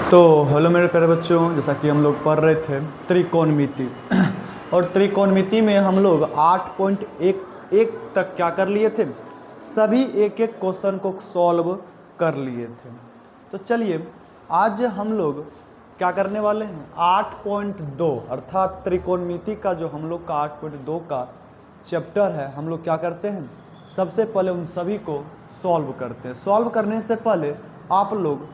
तो हेलो मेरे प्यारे बच्चों, जैसा कि हम लोग पढ़ रहे थे त्रिकोणमिति और त्रिकोणमिति में हम लोग 8.1 तक क्या कर लिए थे, सभी एक एक क्वेश्चन को सॉल्व कर लिए थे। तो चलिए आज हम लोग क्या करने वाले हैं, 8.2 अर्थात त्रिकोणमिति का जो हम लोग का 8.2 का चैप्टर है, हम लोग क्या करते हैं, सबसे पहले उन सभी को सॉल्व करते हैं। सॉल्व करने से पहले आप लोग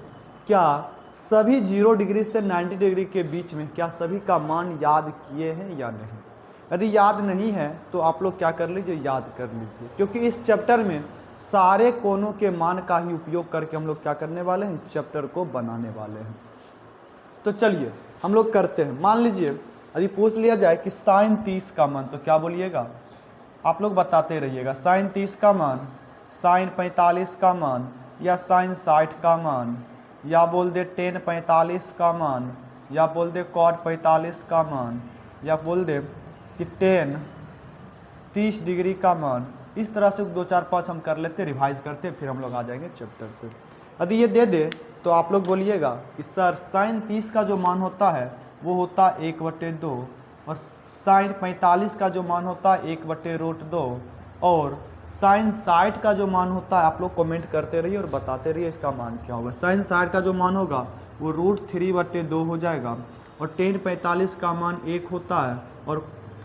क्या सभी 0 डिग्री से 90 डिग्री के बीच में क्या सभी का मान याद किए हैं या नहीं? यदि याद नहीं है तो आप लोग क्या कर लीजिए, याद कर लीजिए, क्योंकि इस चैप्टर में सारे कोणों के मान का ही उपयोग करके हम लोग क्या करने वाले हैं, चैप्टर को बनाने वाले हैं। तो चलिए हम लोग करते हैं। मान लीजिए यदि पूछ लिया जाए कि साइन 30 का मान, तो क्या बोलिएगा, आप लोग बताते रहिएगा। साइन 30 का मान, साइन 45 का मान, या साइन 60 का मान, या बोल दे टेन 45 का मान, या बोल दे कॉट 45 का मान, या बोल दे कि टेन 30 डिग्री का मान। इस तरह से 2 4 5 हम कर लेते, रिवाइज करते, फिर हम लोग आ जाएंगे चैप्टर पे। यदि ये दे दे तो आप लोग बोलिएगा कि सर साइन 30 का जो मान होता है वो होता है 1/2, और साइन 45 का जो मान होता है 1/√2, और साइन 60 का जो मान होता है, आप लोग कमेंट करते रहिए और बताते रहिए इसका मान क्या होगा। साइन 60 का जो मान होगा वो √3/2 हो जाएगा, और टेन 45 का मान 1 होता है, और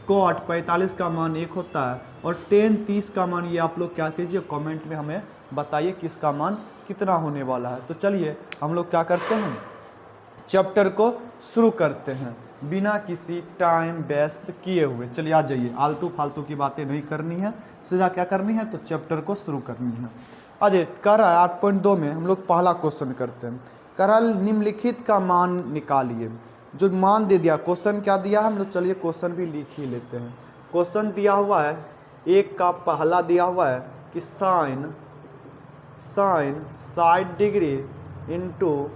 कॉट 45 का मान 1 होता है, और टेन 30 का मान, ये आप लोग क्या कीजिए, कमेंट में हमें बताइए कि इसका मान कितना होने वाला है। तो चलिए हम लोग क्या करते हैं, चैप्टर को शुरू करते हैं बिना किसी टाइम वेस्ट किए हुए। चलिए आ जाइए, आलतू फालतू की बातें नहीं करनी है, सीधा क्या करनी है, तो चैप्टर को शुरू करनी है। अजय कह रहा है 8.2 में हम लोग पहला क्वेश्चन करते हैं। कह रहा है निम्नलिखित का मान निकालिए। जो मान दे दिया, क्वेश्चन क्या दिया है, हम लोग चलिए क्वेश्चन भी लिख ही लेते हैं। क्वेश्चन दिया हुआ है, एक का पहला दिया हुआ है कि sine 60 degree into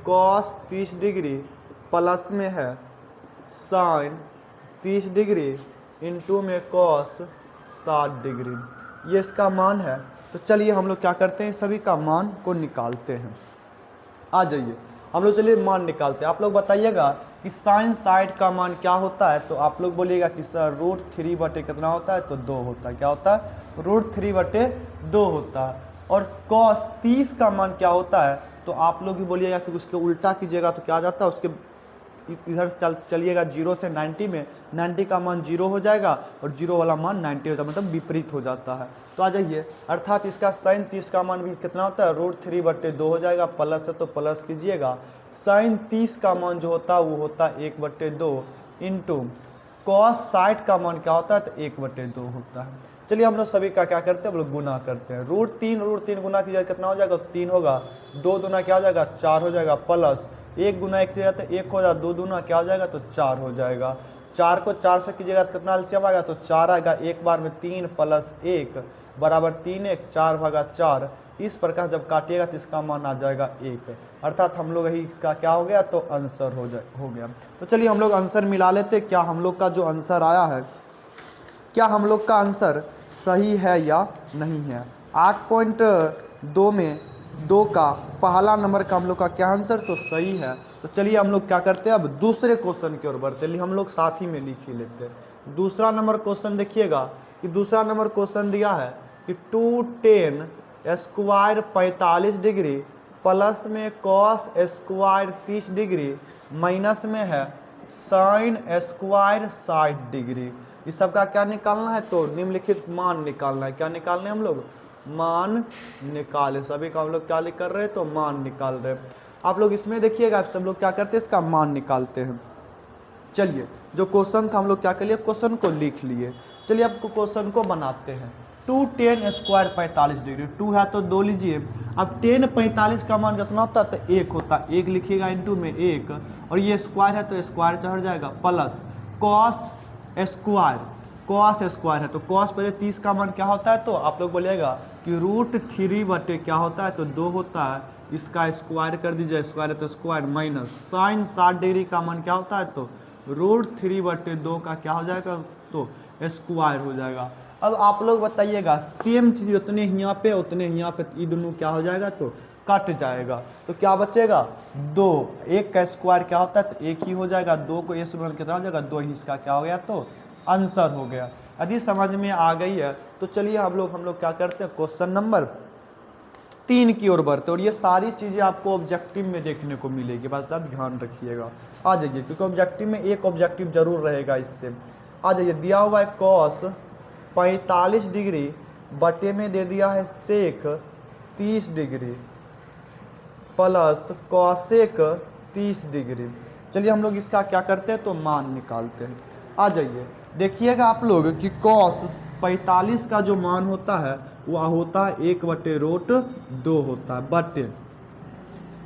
cos 30 degree plus में है साइन 30 डिग्री इंटू में कॉस 60 डिग्री, ये इसका मान है। तो चलिए हम लोग क्या करते हैं, सभी का मान को निकालते हैं। आ जाइए हम लोग चलिए मान निकालते हैं। आप लोग बताइएगा कि साइन 60 का मान क्या होता है, तो आप लोग बोलिएगा कि सर √3 कितना होता है, तो 2 होता है। क्या होता है, √3/2 होता है। और कॉस 30 का मान क्या होता है, तो आप लोग भी बोलिएगा कि उसके उल्टा कीजिएगा तो क्या आ जाता है, उसके इधर चलिएगा 0 से 90 में, 90 का मान 0 हो जाएगा और 0 वाला मान 90 हो जाता है, मतलब विपरीत हो जाता है। तो आ जाइए, अर्थात इसका साइन 30 का मान भी कितना होता है, √3/2 हो जाएगा। प्लस है तो प्लस कीजिएगा। साइन 30 का मान जो होता है वो होता है 1/2 इंटू कॉस 60 का मान क्या होता है, तो 1/2 होता है। चलिए हम लोग सभी का क्या करते हैं, हम लोग गुना करते हैं। √3 गुना कीजिएगा कितना हो जाएगा, 3 होगा। 2 दूना क्या हो जाएगा, 4 हो जाएगा, प्लस 1 गुना 1 से 1 हो जाएगा, 2 दूना क्या हो जाएगा, तो 4 हो जाएगा। 4 को 4 से कीजिएगा तो कितना एलसीएम आएगा, तो 4 आएगा। एक बार में 3 प्लस 1 बराबर 3 1 4/4। इस प्रकार जब काटिएगा तो इसका मान आ जाएगा 1, अर्थात हम लोग यही इसका क्या हो गया, तो आंसर हो गया। तो चलिए हम लोग आंसर मिला लेते, क्या हम लोग का जो आंसर आया है, क्या हम लोग का आंसर सही है या नहीं है। 8.2 में 2 का पहला नंबर का हम लोग का क्या आंसर, तो सही है। तो चलिए हम लोग क्या करते हैं, अब दूसरे क्वेश्चन की ओर बढ़ते हैं। हम लोग साथ ही में लिख ही लेते हैं। दूसरा नंबर क्वेश्चन देखिएगा कि दूसरा नंबर क्वेश्चन दिया है कि 2tan स्क्वायर 45 डिग्री प्लस में कॉस स्क्वायर 30 डिग्री माइनस में है साइन स्क्वायर 60 डिग्री। इस सब का क्या निकालना है, तो निम्नलिखित मान निकालना है। क्या निकालना है, हम लोग मान निकाले। सभी का हम लोग क्या कर रहे हैं, तो मान निकाल रहे हैं। आप लोग इसमें देखिएगा सब लोग क्या करते हैं, इसका मान निकालते हैं। चलिए जो क्वेश्चन था हम लोग क्या कर लिए, क्वेश्चन को लिख लिए। चलिए आपको क्वेश्चन को बनाते हैं। 2tan स्क्वायर 45 डिग्री, 2 है तो 2 लीजिए। अब tan 45 का मान कितना होता है, तो 1 होता है। 1 लिखिएगा इंटू में 1, और ये स्क्वायर है तो स्क्वायर चढ़ जाएगा, प्लस कॉस स्क्वायर है तो कॉस पहले 30 का मान क्या होता है, तो आप लोग बोलिएगा कि √3 क्या होता है, तो 2 होता है। इसका स्क्वायर कर दीजिए, स्क्वायर है तो स्क्वायर, माइनस साइन 60 डिग्री का मान क्या होता है, तो √3/2 का क्या हो जाएगा, तो स्क्वायर हो जाएगा। अब आप लोग बताइएगा सेम चीज उतने यहाँ पे ये दोनों क्या हो जाएगा, तो कट जाएगा, तो क्या बचेगा 2। एक का स्क्वायर क्या होता है, तो एक ही हो जाएगा। 2 को ए से गुणा कितना हो जाएगा 2 ही, इसका क्या हो गया, तो आंसर हो गया। यदि समझ में आ गई है तो चलिए हम लोग क्या करते हैं, क्वेश्चन नंबर 3 की ओर बढ़ते, और ये सारी चीज़ें आपको ऑब्जेक्टिव में देखने को मिलेगी, बस ध्यान रखिएगा। आ जाइए, क्योंकि ऑब्जेक्टिव में एक ऑब्जेक्टिव जरूर रहेगा इससे। आ जाइए, दिया हुआ है कॉस 45 डिग्री बटे में दे दिया है सेक 30 डिग्री प्लस कॉसेक 30 डिग्री। चलिए हम लोग इसका क्या करते हैं, तो मान निकालते हैं। आ जाइए, देखिएगा आप लोग कि कॉस 45 का जो मान होता है वह होता है 1/√2 होता है, बटे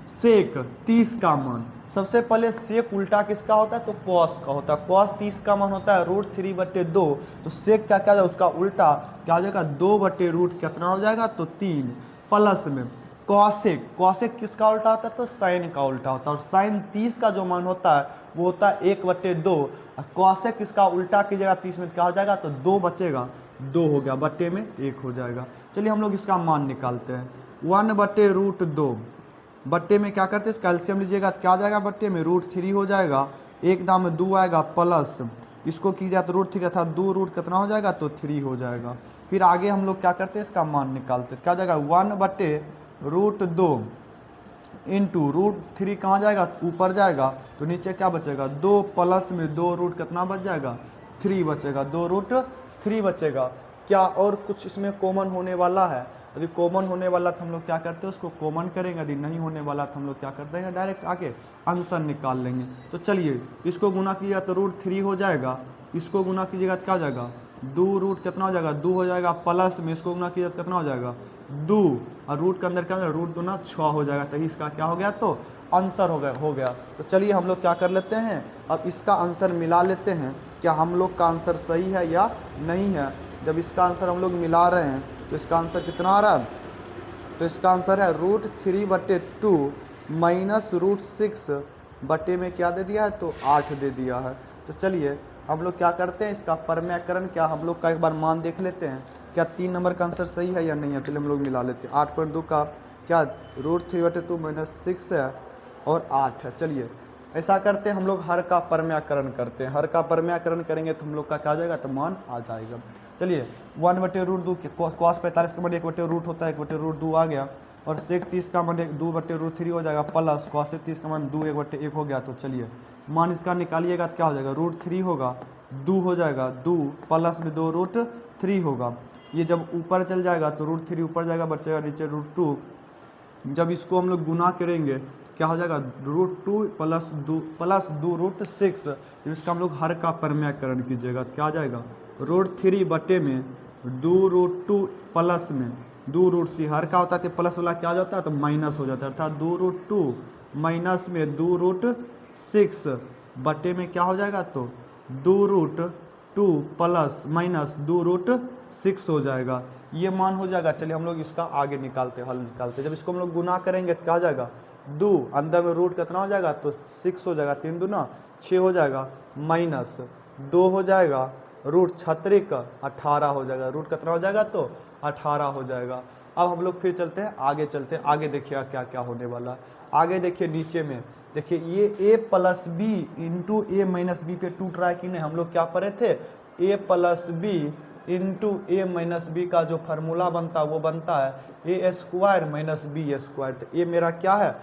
सेक 30 का मान। सबसे पहले सेक उल्टा किसका होता है, तो कॉस का होता है। कॉस 30 का मान होता है √3/2, तो सेक क्या क्या उसका उल्टा क्या हो जाएगा 2/√, कितना हो जाएगा, तो 3, प्लस में कॉसेक। कॉसेक किसका उल्टा होता है, तो साइन का उल्टा होता है, और साइन 30 का जो मान होता है वो होता है 1/2। कॉसेक किसका उल्टा कीजिएगा 30 में, क्या हो जाएगा, तो 2 बचेगा, 2 हो गया, बट्टे में 1 हो जाएगा। चलिए हम लोग इसका मान निकालते हैं। 1/√2 बट्टे में क्या करते हैं, कैल्शियम लीजिएगा तो क्या आ जाएगा, बट्टे में √3 हो जाएगा, एक दाम में 2 आएगा, प्लस इसको की जाए तो √3 था, 2 रूट कितना हो जाएगा, तो 3 हो जाएगा। फिर आगे हम लोग क्या करते हैं, इसका मान निकालते हैं, क्या जाएगा 1/√2 इंटू √3 कहाँ जाएगा, ऊपर जाएगा, तो नीचे क्या बचेगा 2, प्लस में 2 रूट कितना बच जाएगा 3 बचेगा, 2√3 बचेगा। क्या और कुछ इसमें कॉमन होने वाला है, यदि कॉमन होने वाला तो हम लोग क्या करते हैं, उसको कॉमन करेंगे, यदि नहीं होने वाला तो हम लोग क्या करते हैं, डायरेक्ट आके आंसर निकाल लेंगे। तो चलिए इसको गुना कीजिएगा तो √3 हो जाएगा, इसको गुना कीजिएगा तो क्या हो जाएगा 2 रूट कितना हो जाएगा 2 हो जाएगा, प्लस में इसको गुना कीजिएगा तो कितना हो जाएगा 2, और रूट के अंदर क्या हो जाएगा √2 6 हो जाएगा, तो इसका क्या हो गया, तो आंसर हो गया। तो चलिए हम लोग क्या कर लेते हैं, अब इसका आंसर मिला लेते हैं, क्या हम लोग का आंसर सही है या नहीं है। जब इसका आंसर हम लोग मिला रहे हैं तो इसका आंसर कितना आ रहा है, तो इसका आंसर है √3/2 माइनस √6 बटे में क्या दे दिया है, तो 8 दे दिया है। तो चलिए हम लोग क्या करते हैं, इसका परम्यकरण क्या हम लोग का एक बार मान देख लेते हैं, क्या 3 नंबर का आंसर सही है या नहीं है। चलिए हम लोग मिला लेते हैं। 8.2 का क्या √3/2 माइनस 6 है और 8 है। चलिए ऐसा करते हैं, हम लोग हर का परम्यकरण करते हैं, हर का परम्यकरण करेंगे तो हम लोग का क्या हो जाएगा, तो मान आ जाएगा। चलिए 1/√2 कॉस 45 का मान 1/√2 होता है, 1/√2 आ गया, और सेक 30 का मान 2/√3 हो जाएगा, प्लस कॉस 30 का मान 2 1/1 हो गया। तो चलिए मान इसका निकालिएगा तो क्या हो जाएगा √3 होगा, 2 हो जाएगा, 2 प्लस में 2√3 होगा। ये जब ऊपर चल जाएगा तो √3 ऊपर जाएगा, बचेगा नीचे √2। जब इसको हम लोग गुना करेंगे क्या हो जाएगा √2 प्लस 2 √6। जब इसका हम लोग हर का परम्यकरण कीजिएगा तो क्या आ जाएगा √3 बटे में 2√2 प्लस में 2√3 हर का होता है, प्लस वाला क्या हो जाता है, तो माइनस हो जाता है, अर्थात 2√2 माइनस में 2√6 बटे में क्या हो जाएगा, तो 2√2 प्लस माइनस 2√6 हो जाएगा। ये मान हो जाएगा। चलिए हम लोग इसका आगे निकालते हल निकालते, जब इसको हम लोग गुना करेंगे तो क्या हो जाएगा 2 अंदर में रूट कितना हो जाएगा, तो 6 हो जाएगा, 3 दूना 6 हो जाएगा, माइनस 2 हो जाएगा, √36 18 हो जाएगा, रूट कितना हो जाएगा, तो 18 हो जाएगा। अब हम लोग फिर चलते हैं आगे, चलते हैं आगे, देखिएगा क्या क्या होने वाला। आगे देखिए नीचे में देखिए ये a plus B into A minus B पे टूट रहा है कि नहीं। हम लोग क्या पढ़े थे, a plus B into A minus B का जो फार्मूला बनता है वो बनता है A square minus B square. तो ये मेरा क्या है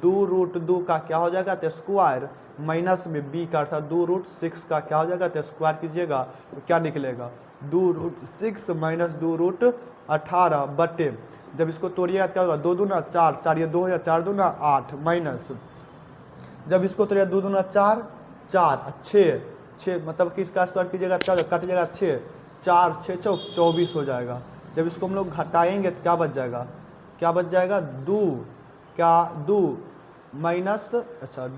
2√2 का क्या हो जाएगा, तो स्क्वायर माइनस में बी का अर्थात 2√6 का क्या हो जाएगा, तो स्क्वायर कीजिएगा तो क्या निकलेगा 2√6 माइनस 2√18 बटे, जब इसको तोड़िएगा तो क्या होगा 2 दूना 4, 4 ये 2 है, 4 दूना 8 माइनस, जब इसको तोड़िएगा 2 दूना 4, 4 6 मतलब कि इसका स्क्वायर कीजिएगा क्या होगा, कट जाएगा 6, 4 6 चौक 24 हो जाएगा। जब इसको हम लोग घटाएंगे तो क्या बच जाएगा, क्या बच जाएगा 2 माइनस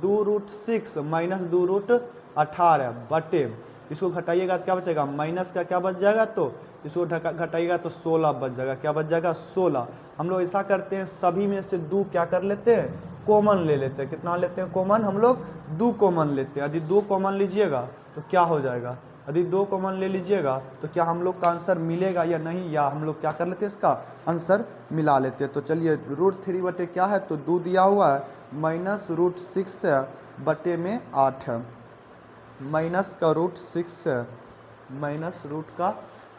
2√6 माइनस 2√18 बटे, इसको घटाइएगा तो क्या बचेगा माइनस का क्या बच जाएगा, तो इसको घटाइएगा तो 16 बच जाएगा, क्या बच जाएगा 16। हम लोग ऐसा करते हैं सभी में से 2 क्या कर लेते हैं कॉमन ले लेते हैं। कितना लेते हैं कॉमन, हम लोग 2 कॉमन लेते हैं। यदि 2 कॉमन लीजिएगा तो क्या हो जाएगा, यदि 2 कॉमन ले लीजिएगा तो क्या हम लोग का आंसर मिलेगा या नहीं, या हम लोग क्या कर लेते हैं इसका आंसर मिला लेते हैं। तो चलिए √3 बटे क्या है, तो 2 दिया हुआ है, माइनस √6 है, बटे में 8 है, माइनस का √6 है, माइनस रूट का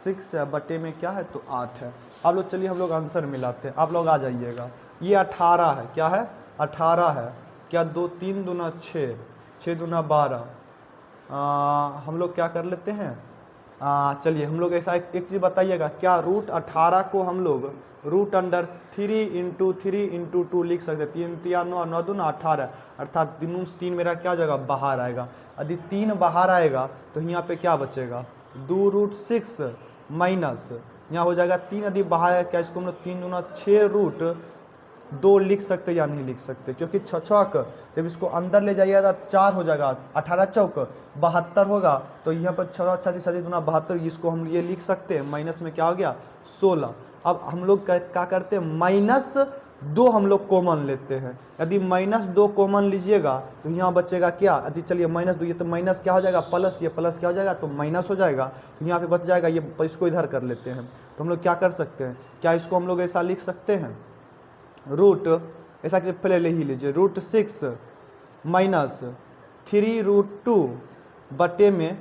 6 है, बटे में क्या है, तो 8 है। अब लोग चलिए हम लोग आंसर मिलाते हैं। आप लोग आ जाइएगा, ये 18 है, क्या है 18 है, क्या 2 3 दूना 6, 6 दूना 12, हम लोग क्या कर लेते हैं, चलिए हम लोग ऐसा एक चीज़ बताइएगा, क्या √18 को हम लोग √3 × 3 × 2 लिख सकते हैं, 3 3 9 9 दूना 18, अर्थात 3 मेरा क्या हो जाएगा, बाहर आएगा। यदि 3 बाहर आएगा तो यहाँ पे क्या बचेगा, 2√6 माइनस यहाँ हो जाएगा 3, यदि बाहर है क्या, इसको हम लोग 3 दूना 6 √2 लिख सकते या नहीं लिख सकते, क्योंकि 6 छक जब इसको अंदर ले जाइएगा तो 4 हो जाएगा, 18 चौक 72 होगा, तो यहाँ पर 6 6 6 दूना 72, इसको हम ये लिख सकते हैं, माइनस में क्या हो गया 16। अब हम लोग क्या करते हैं, -2 हम लोग कॉमन लेते हैं। यदि -2 कॉमन लीजिएगा तो यहाँ बचेगा क्या, यदि चलिए -2, ये तो माइनस क्या हो जाएगा प्लस, ये प्लस क्या हो जाएगा, तो माइनस हो जाएगा, तो यहाँ पे बच जाएगा, ये इसको इधर कर लेते हैं। तो हम लोग क्या कर सकते हैं, क्या इसको हम लोग ऐसा लिख सकते हैं, रूट ऐसा कि पहले ले ही लीजिए, √6 माइनस 3√2 बटे में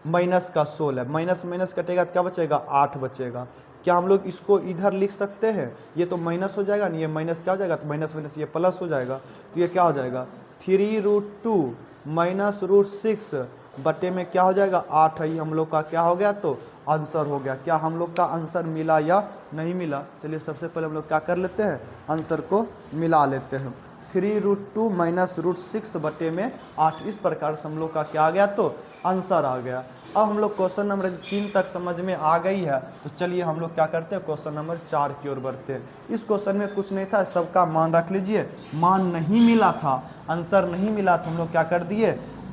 माइनस का 16, माइनस माइनस कटेगा तो क्या बचेगा, 8 बचेगा। क्या हम लोग इसको इधर लिख सकते हैं, ये तो माइनस हो जाएगा नहीं, ये माइनस क्या हो जाएगा, तो माइनस माइनस ये प्लस हो जाएगा, तो ये क्या हो जाएगा 3√2 माइनस √6 बटे में क्या हो जाएगा 8 है, ये हम लोग का क्या हो गया, तो आंसर हो गया। क्या हम लोग का आंसर मिला या नहीं मिला, चलिए सबसे पहले हम लोग क्या कर लेते हैं, आंसर को मिला लेते हैं। 3√2 माइनस √6 बटे में 8, इस प्रकार से हम लोग का क्या आ गया, तो आंसर आ गया। अब हम लोग क्वेश्चन नंबर 3 तक समझ में आ गई है, तो चलिए हम लोग क्या करते हैं, क्वेश्चन नंबर 4 की ओर बढ़ते हैं। इस क्वेश्चन में कुछ नहीं था, सबका मान रख लीजिए, मान नहीं मिला था, आंसर नहीं मिला, तो हम लोग क्या कर दिए,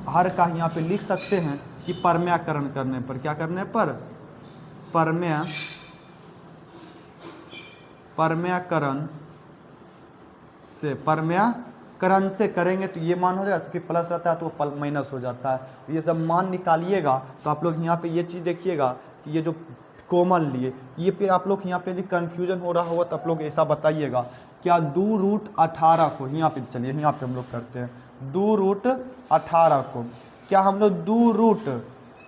हर का यहाँ पे लिख सकते हैं कि परम्याकरण करने पर, क्या करने पर, परम्याकरण से करेंगे तो ये मान हो जाएगा, क्योंकि प्लस रहता है तो वो माइनस हो जाता है। तो ये जब मान निकालिएगा तो आप लोग यहाँ पे ये चीज़ देखिएगा कि ये जो कॉमन लिए, ये फिर आप लोग यहाँ पे यदि कन्फ्यूजन हो रहा होगा तो आप लोग ऐसा बताइएगा, क्या 2√18 को यहाँ पे, चलिए यहाँ पे हम लोग करते हैं, 2√18 को क्या हम लोग 2√3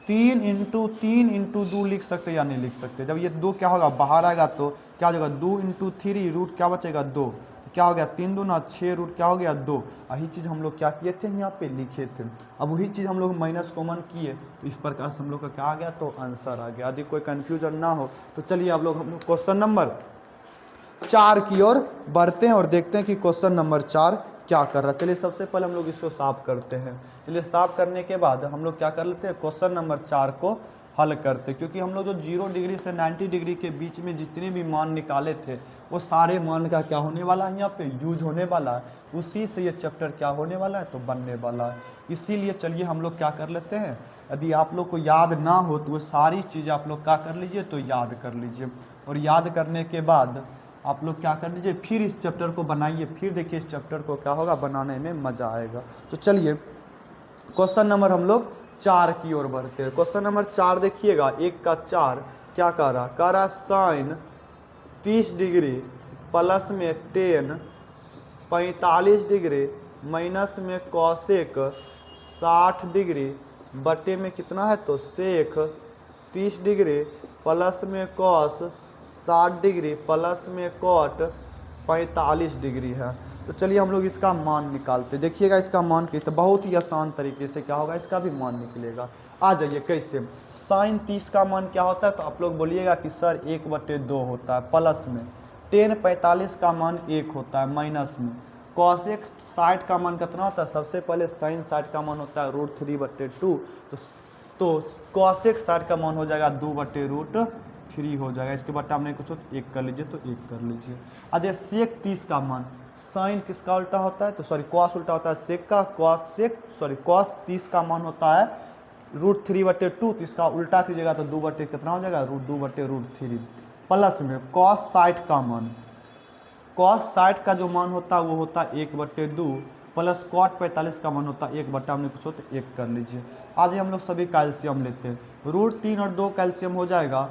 × 3 × 2 लिख सकते या नहीं लिख सकते। जब ये 2 क्या होगा बाहर आएगा तो क्या हो जाएगा, 2 × 3 रूट क्या बचेगा 2, क्या हो गया 3 दूना 6 रूट क्या हो गया 2। यही चीज़ हम लोग क्या किए थे, यहाँ पे लिखे थे। अब वही चीज़ हम लोग माइनस कॉमन किए, तो इस प्रकार से हम लोग का क्या आ गया, तो आंसर आ गया। यदि कोई कन्फ्यूजन ना हो तो चलिए हम लोग क्वेश्चन नंबर 4 की ओर बढ़ते हैं और देखते हैं कि क्वेश्चन नंबर 4 क्या कर रहा है। चलिए सबसे पहले हम लोग इसको साफ करते हैं। चलिए साफ करने के बाद हम लोग क्या कर लेते हैं, क्वेश्चन नंबर 4 को हल करते हैं, क्योंकि हम लोग जो 0 डिग्री से 90 डिग्री के बीच में जितने भी मान निकाले थे वो सारे मान का क्या होने वाला है, यहाँ पे यूज होने वाला है। उसी से ये चैप्टर क्या होने वाला है, तो बनने वाला है। इसीलिए चलिए हम लोग क्या कर लेते हैं, यदि आप लोग को याद ना हो तो वो सारी चीज़ आप लोग क्या कर लीजिए, तो याद कर लीजिए। और याद करने के बाद आप लोग क्या कर लीजिए, फिर इस चैप्टर को बनाइए, फिर देखिए इस चैप्टर को क्या होगा, बनाने में मज़ा आएगा। तो चलिए क्वेश्चन नंबर हम लोग 4 की ओर बढ़ते हैं। क्वेश्चन नंबर 4 देखिएगा, 1 का 4 क्या कर रहा साइन 30 डिग्री प्लस में टेन 45 डिग्री माइनस में कॉसेक 60 डिग्री बटे में कितना है, तो सेक 30 डिग्री प्लस में कॉस 60 डिग्री प्लस में कॉट 45 डिग्री है। तो चलिए हम लोग इसका मान निकालते। देखिएगा इसका मान कैसे, बहुत ही आसान तरीके से क्या होगा, इसका भी मान निकलेगा। आ जाइए कैसे, साइन 30 का मान क्या होता है, तो आप लोग बोलिएगा कि सर 1/2 होता है प्लस में, टेन 45 का मान 1 होता है माइनस में, कॉसेक 60 का मान कितना होता है, सबसे पहले साइन 60 का मान होता है √3/2, तो कॉसेक 60 का मान हो जाएगा 2/√3 हो जाएगा। इसके बाद हमने कुछ 1 कर लीजिए, तो 1 कर लीजिए। अजय सेक 30 का मान, साइन किसका उल्टा होता है, तो सॉरी कॉस उल्टा होता है सेक का, कॉस 30 का मान होता है √3/2, तो इसका उल्टा कीजिएगा तो 2 कितना हो जाएगा, √2/√3 प्लस में कॉस 60 का मान कॉस 60 का जो मान होता है वो होता है 1/2 प्लस कॉट 45 का मान होता है 1/, हमने कुछ हो तो 1 कर लीजिए। आज हम लोग सभी का एलसीएम लेते हैं। √3 और 2 का एलसीएम हो जाएगा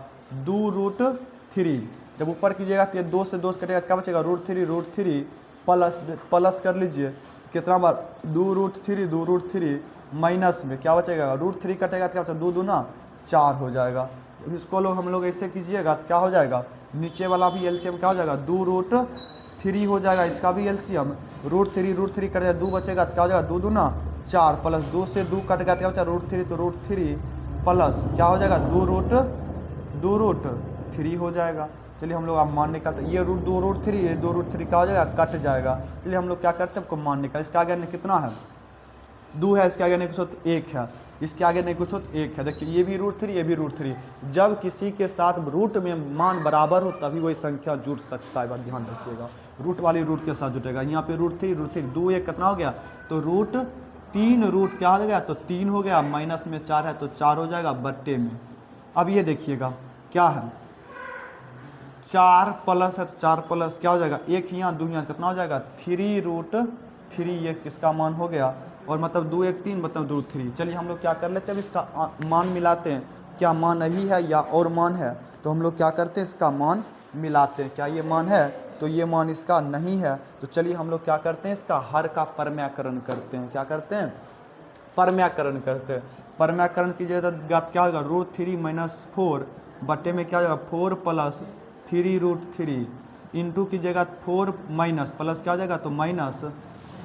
2√3। जब ऊपर कीजिएगा तो ये 2 से 2 कटेगा, क्या बचेगा √3 प्लस कर लीजिए कितना बार 2√3 माइनस में क्या बचेगा √3 कटेगा तो क्या बचेगा 2 दूना 4 हो जाएगा। इसको लोग हम लोग ऐसे कीजिएगा तो क्या हो जाएगा, नीचे वाला भी एलसीएम क्या हो जाएगा 2√3 हो जाएगा, इसका भी एलसीएम √3 कट जाएगा 2 बचेगा तो क्या हो जाएगा 2 दूना 4 प्लस 2 से 2 कट गया तो क्या बचा √3 तो √3 प्लस क्या हो जाएगा 2√3 हो जाएगा। चलिए हम लोग अब मान निकालते, ये √2√3 ये 2√3 क्या हो जाएगा कट जाएगा। चलिए हम लोग क्या करते हैं आपको मान निकाल, इसके आगे नहीं कितना है 2 है, इसके आगे नहीं कुछ हो तो 1 है, इसके आगे नहीं कुछ हो तो 1 है। देखिए ये भी √3 ये भी √3, जब किसी के साथ रूट में मान बराबर हो तभी वही संख्या जुड़ सकता है, बात ध्यान रखिएगा। रूट वाली रूट के साथ जुटेगा, यहाँ पे √3 2 1 कितना हो गया तो √3 रूट क्या हो गया तो 3 हो गया, माइनस में 4 है तो 4 हो जाएगा बट्टे में। अब ये देखिएगा क्या है 4 प्लस है तो 4 प्लस क्या हो जाएगा 1 यहाँ 2 यहाँ कितना हो जाएगा 3√3, ये किसका मान हो गया और मतलब 2 1 3 मतलब √3। चलिए हम लोग क्या कर लेते हैं, अब इसका मान मिलाते हैं, क्या मान यही है या और मान है, तो हम लोग क्या करते हैं इसका मान मिलाते हैं, क्या ये मान है तो ये मान इसका नहीं है, तो चलिए हम लोग क्या करते हैं इसका हर का परम्याकरण करते हैं। क्या करते हैं परम्याकरण करते हैं। परम्याकरण कीजिएगा तो क्या होगा √3 - 4 बट्टे में क्या होगा 4 प्लस 3√3 इंटू कीजिएगा 4 माइनस प्लस क्या हो जाएगा तो माइनस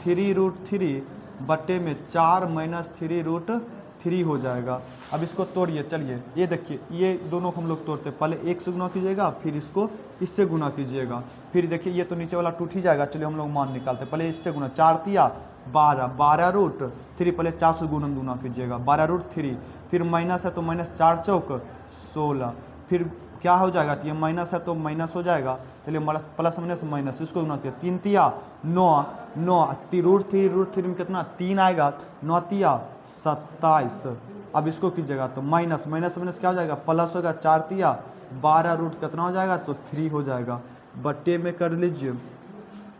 3√3 बट्टे में 4 माइनस 3√3 हो जाएगा। अब इसको तोड़िए, चलिए ये देखिए ये दोनों को हम लोग तोड़ते हैं, पहले 1 से गुना कीजिएगा फिर इसको इससे गुना कीजिएगा, फिर देखिए ये तो नीचे वाला टूट ही जाएगा। चलिए हम लोग मान निकालते हैं, पहले इससे गुना 4 तिया 12 पहले 4 से गुना कीजिएगा 12√3, फिर माइनस है तो माइनस 4 चौक 16, फिर क्या हो जाएगा तो ये माइनस है तो माइनस हो जाएगा, चलिए प्लस माइनस माइनस इसको गुना किया 3 तिया 9 √3 में कितना 3 आएगा 9 तिया 27। अब इसको कीजिएगा तो माइनस क्या हो जाएगा प्लस होगा 4 तिया 12 रूट कितना हो जाएगा तो 3 हो जाएगा, बट्टे में कर लीजिए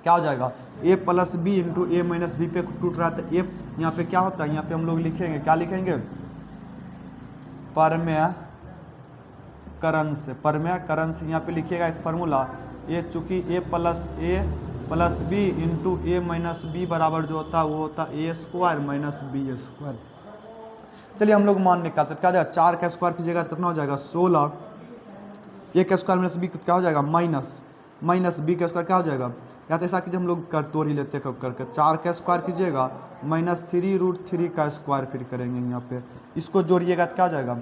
क्या हो जाएगा a plus B into A minus B पे टूट रहा था a, यहाँ पे क्या होता है यहाँ पे हम लोग लिखेंगे क्या लिखेंगे परम्याकरण से यहाँ पे लिखिएगा एक फार्मूला a, चूँकि a plus B into A minus B बराबर जो होता है वो होता है a² माइनस b²। चलिए हम लोग मान निकालते क्या हो जाएगा 4 का स्क्वायर कीजिएगा तो कितना हो जाएगा 16, a का स्क्वायर माइनस बी क्या हो जाएगा माइनस बी का स्क्वायर क्या हो जाएगा, या तो ऐसा कीजिए हम लोग कर तोड़ ही लेते कब करके 4 का स्क्वायर कीजिएगा माइनस 3√3 का स्क्वायर फिर करेंगे यहाँ पे, इसको जोड़िएगा तो क्या हो जाएगा,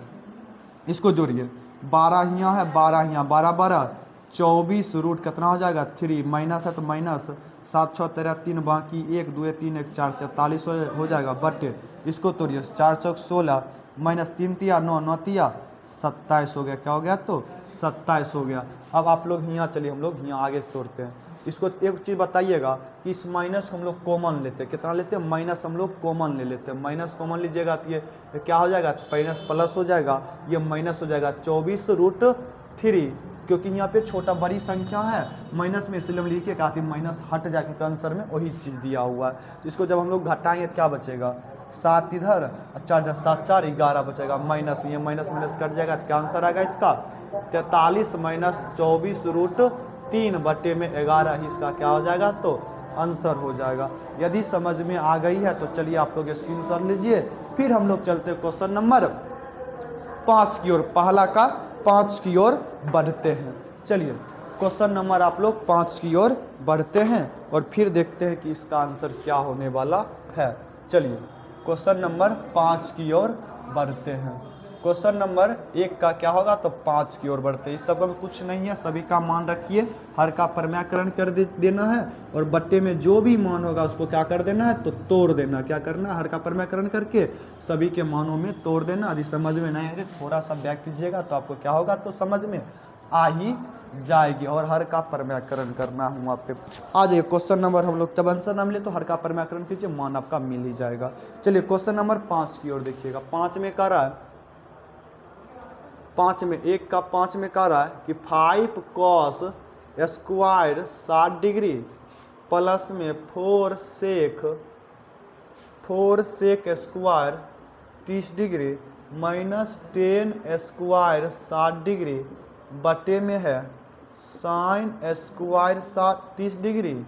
इसको जोड़िए 12 यहाँ है 12 यहाँ 12 24 रूट कितना हो जाएगा 3 माइनस है तो माइनस 7 6 13 3 बाकी 1 2 3 1 4 43 हो जाएगा, बट इसको तोड़िए 4 चौक 16 माइनस 3 तिया 9 9 तिया 27 हो गया, क्या हो गया तो 27 हो गया। अब आप लोग यहाँ चलिए हम लोग यहाँ आगे तोड़ते हैं, इसको एक चीज़ बताइएगा कि इस माइनस हम लोग कॉमन लेते हैं, कितना लेते हैं माइनस हम लोग कॉमन ले लेते हैं, माइनस कॉमन लीजिएगा तो ये क्या हो जाएगा माइनस प्लस हो जाएगा, ये माइनस हो जाएगा 24√3, क्योंकि यहाँ पे छोटा बड़ी संख्या है माइनस में इसलिए हम लिख के कहते हैं माइनस हट जाके आंसर में वही चीज़ दिया हुआ है, तो इसको जब हम लोग घटाएंगे क्या बचेगा 7 इधर 4 7 4 11 बचेगा, माइनस में ये माइनस कट जाएगा तो क्या आंसर आएगा इसका 43 माइनस 24√3 बट्टे में 11 ही इसका क्या हो जाएगा तो आंसर हो जाएगा। यदि समझ में आ गई है तो चलिए आप लोग स्क्रीनशॉट लीजिए, फिर हम लोग चलते हैं क्वेश्चन नंबर 5 की ओर, पहला का 5 की ओर बढ़ते हैं। चलिए क्वेश्चन नंबर आप लोग 5 की ओर बढ़ते हैं और फिर देखते हैं कि इसका आंसर क्या होने वाला है। चलिए क्वेश्चन नंबर 5 की ओर बढ़ते हैं। क्वेश्चन नंबर 1 का क्या होगा तो 5 की ओर बढ़ते हैं, इस सब का कुछ नहीं है, सभी का मान रखिए, हर का परम्याकरण कर देना है और बट्टे में जो भी मान होगा उसको क्या कर देना है तो तोड़ देना, क्या करना है हर का परम्याकरण करके सभी के मानों में तोड़ देना। यदि समझ में नहीं है थोड़ा सा बैक कीजिएगा तो आपको क्या होगा तो समझ में आ ही जाएगी, और हर का परम्याकरण करना हूँ आप पे आ जाइए। क्वेश्चन नंबर हम लोग जब आंसर ना मिले तो हर का परम्याकरण कीजिए, मान आपका मिल ही जाएगा। चलिए क्वेश्चन नंबर 5 की ओर देखिएगा, 5 में कह रहा है 5 में 1 का 5 में कह रहा है कि 5 cos स्क्वायर 60 डिग्री प्लस में 4 sec square 30 degree minus 10 square 60 degree बटे में है sine square 30 degree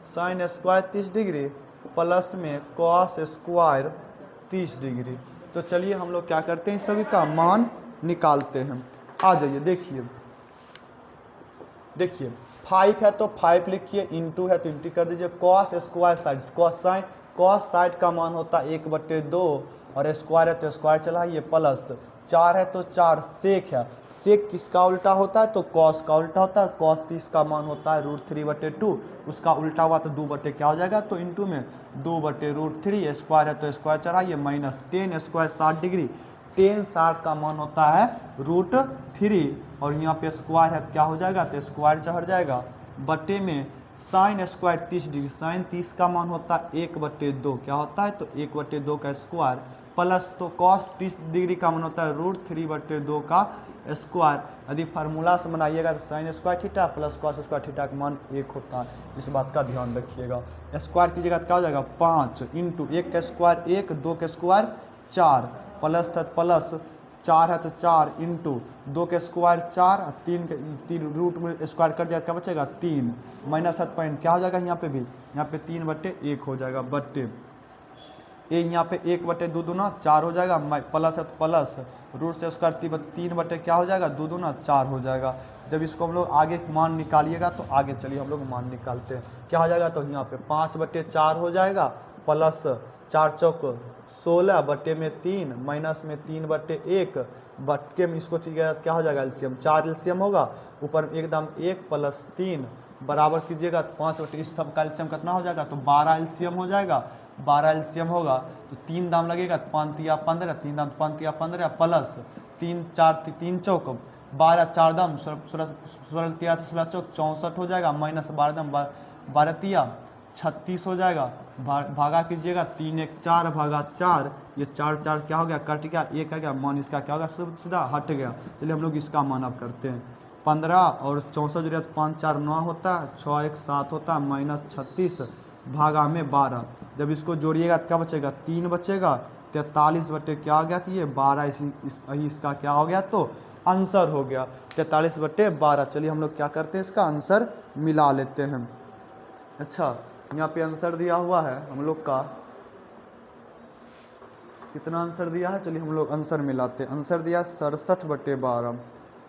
sine square 30 degree plus में कॉस स्क्वायर 30 डिग्री। तो चलिए हम लोग क्या करते हैं, सभी का मान निकालते हैं। आ जाइए, देखिए 5 है तो 5 लिखिए, इंटू है तो इंटू कर दीजिए। Cos square side cos side का मान होता है 1/2 और स्क्वायर है तो स्क्वायर चलाइए, प्लस 4 है तो 4 सेक है। सेक किसका उल्टा होता है, तो कॉस का उल्टा होता है। कॉस 30 का मान होता है √3/2, उसका उल्टा हुआ तो 2 क्या हो जाएगा, तो इंटू में 2/√3, स्क्वायर है तो स्क्वायर चढ़ाइए, माइनस 10 स्क्वायर 60 डिग्री। 10 60 का मान होता है √3 और यहाँ पे स्क्वायर है तो क्या हो जाएगा, तो स्क्वायर चढ़ जाएगा, बटे में साइन स्क्वायर 30 डिग्री। साइन 30 का मान होता है 1/2, क्या होता है, तो 1/2 का स्क्वायर, प्लस तो कॉस 30 डिग्री का मान होता है √3/2 का स्क्वायर। यदि फार्मूला से बनाइएगा तो sine square theta plus cos square theta का मान 1 होता है, इस बात का ध्यान रखिएगा। स्क्वायर कीजिएगा तो क्या हो जाएगा, 5 इंटू 1 का स्क्वायर 1, 2 का स्क्वायर 4, प्लस था प्लस 4 है तो 4 इंटू 2 के स्क्वायर 4, 3 रूट में स्क्वायर कर दिया क्या बचेगा 3, माइनस 7 पॉइंट क्या हो जाएगा, यहाँ पे भी यहाँ पे 3/1 हो जाएगा, बट्टे ये यहाँ पे 1/2 दूना 4 हो जाएगा, प्लस है तो प्लस रूट से स्क्वायर 3 क्या हो जाएगा, 2 दूना 4 हो जाएगा। जब इसको हम लोग आगे मान निकालिएगा तो आगे चलिए हम लोग मान निकालते हैं, क्या हो जाएगा, तो यहाँ पे 5/4 हो जाएगा, प्लस 4 चौक 16 बटे में 3 माइनस में 3/1 बटे में इसको क्या हो जाएगा, एलसीएम 4 एलसीएम होगा, ऊपर एकदम 1 प्लस 3 बराबर कीजिएगा तो 5/, इस सब का एलसीएम कितना हो जाएगा, तो 12 एलसीएम हो जाएगा। 12 एलसीएम होगा तो 3 दाम लगेगा, 5 तिया 15, 3 दाम 5 तिया 15 प्लस 3 4 3 चौक 12, 4 दाम 16 तिया 16 चौक 64 हो जाएगा, माइनस 12 दाम 12 तिया 36 हो जाएगा। भागा कीजिएगा 3 1 4 भागा 4, ये 4 4 क्या हो गया, कट गया, 1 आ गया, मान इसका क्या होगा, सीधा हट गया। चलिए हम लोग इसका मान अब करते हैं, 15 और 64 जो 5 4 9 होता है, 6 1 7 होता है, माइनस 36 भागा में 12। जब इसको जोड़िएगा तो क्या बचेगा, 3 बचेगा, 43 बटे क्या हो गया, तो ये 12 इसका क्या हो गया, तो आंसर हो गया 43/12। चलिए हम लोग क्या करते हैं, इसका आंसर मिला लेते हैं। अच्छा, यहाँ पे आंसर दिया हुआ है हम लोग का, कितना आंसर दिया है, चलिए हम लोग आंसर मिलाते हैं। आंसर दिया 67/12।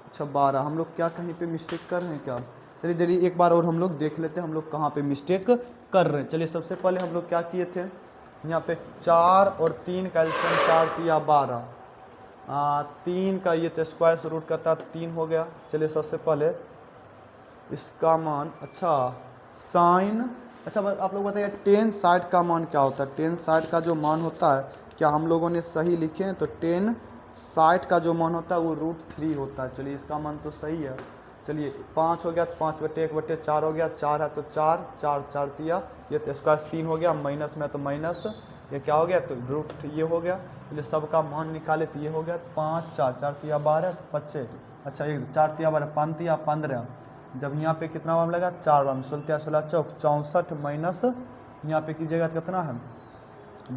अच्छा 12, हम लोग क्या कहीं पे मिस्टेक कर रहे हैं क्या, चलिए चलिए एक बार और हम लोग देख लेते हैं हम लोग कहाँ पे मिस्टेक कर रहे हैं। चलिए सबसे पहले हम लोग क्या किए थे, यहाँ पे 4 और 3 का एलसीएम 4 तिया 12, 3 का ये तो स्क्वायर से रूट करता 3 हो गया। चलिए सबसे पहले इसका मान, अच्छा साइन, अच्छा आप लोग बताइए 10 60 का मान क्या होता है, 10 60 का जो मान होता है क्या हम लोगों ने सही लिखे हैं, तो 10 60 का जो मान होता है वो √3 होता है। चलिए इसका मान तो सही है। चलिए 5 हो गया तो 5/1/4 हो गया, 4 है तो 4 4 4 तिया, ये तो स्क्वायर 3 हो गया, माइनस में तो माइनस, ये क्या हो गया, तो √3 ये हो गया। चलिए सबका मान निकाले तो ये हो गया 5 4 4 तिया 12 तो 25, अच्छा ये 4 तिया 12 5 तिया 15, जब यहाँ पे कितना वाम लगा 4 वाम 16 16 चौक 64 माइनस यहाँ पे कीजिएगा तो कितना है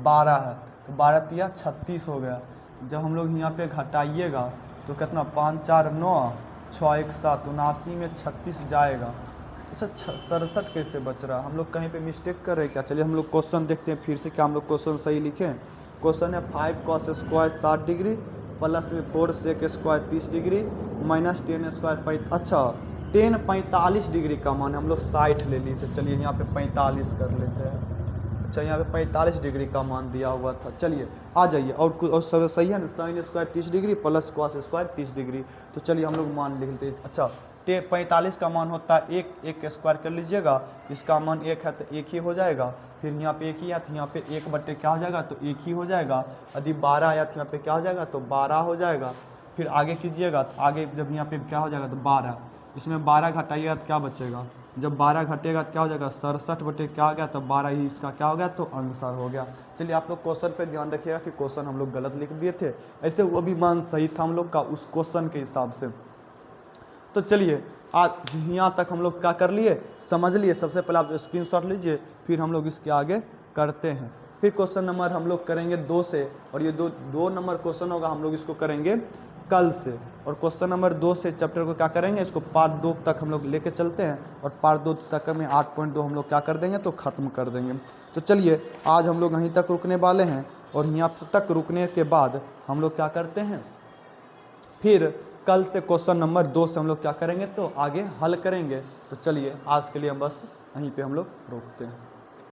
12 है, तो 12 तिया 36 हो गया। जब हम लोग यहाँ पे घटाइएगा तो कितना 5 4 9 6 1 7 79 में 36 जाएगा। अच्छा 67 कैसे बच रहा है, हम लोग कहीं पे मिस्टेक कर रहे हैं क्या। चलिए हम लोग क्वेश्चन देखते हैं फिर से, क्या हम लोग क्वेश्चन सही लिखे हैं। क्वेश्चन है 5 cos स्क्वायर 60 डिग्री प्लस में 4 sec square 30 degree minus 10 square, अच्छा 10 45 डिग्री का मान हम लोग 60 ले लिए थे, चलिए यहाँ पे 45 कर लेते हैं। अच्छा यहाँ पे 45 डिग्री का मान दिया हुआ था, चलिए आ जाइए और कुछ और सब सही है ना, sign square 30 degree plus cos square 30 degree, तो चलिए हम लोग मान लिख लेते हैं। अच्छा 45 का मान होता है 1 स्क्वायर कर लीजिएगा, इसका मान 1 है तो 1 ही हो जाएगा, फिर यहाँ पे 1 ही है तो यहाँ पे 1 बटे क्या हो जाएगा, तो 1 ही हो जाएगा। यदि 12 आया तो यहाँ पे क्या हो जाएगा, तो 12 हो जाएगा। फिर आगे कीजिएगा तो आगे जब यहाँ पे क्या हो जाएगा, तो 12, इसमें 12 घटाइएगा तो क्या बचेगा, जब 12 घटेगा तो क्या हो जाएगा 67 बटे क्या हो गया, तो 12 ही इसका क्या हो गया, तो आंसर हो गया। चलिए आप लोग क्वेश्चन पे ध्यान रखिएगा कि क्वेश्चन हम लोग गलत लिख दिए थे, ऐसे वो भी मान सही था हम लोग का उस क्वेश्चन के हिसाब से। तो चलिए आज यहाँ तक हम लोग क्या कर लिए, समझ लिए। सबसे पहले आप स्क्रीनशॉट लीजिए, फिर हम लोग इसके आगे करते हैं। फिर क्वेश्चन नंबर हम लोग करेंगे 2 से, और ये दो नंबर क्वेश्चन होगा, हम लोग इसको करेंगे कल से। और क्वेश्चन नंबर 2 से चैप्टर को क्या करेंगे, इसको पार्ट 2 तक हम लोग लेके चलते हैं, और पार्ट 2 तक में 8.2 हम लोग क्या कर देंगे, तो ख़त्म कर देंगे। तो चलिए आज हम लोग यहीं तक रुकने वाले हैं, और यहाँ तक रुकने के बाद हम लोग क्या करते हैं, फिर कल से क्वेश्चन नंबर 2 से हम लोग क्या करेंगे, तो आगे हल करेंगे। तो चलिए आज के लिए हम बस यहीं पे हम लोग रोकते हैं।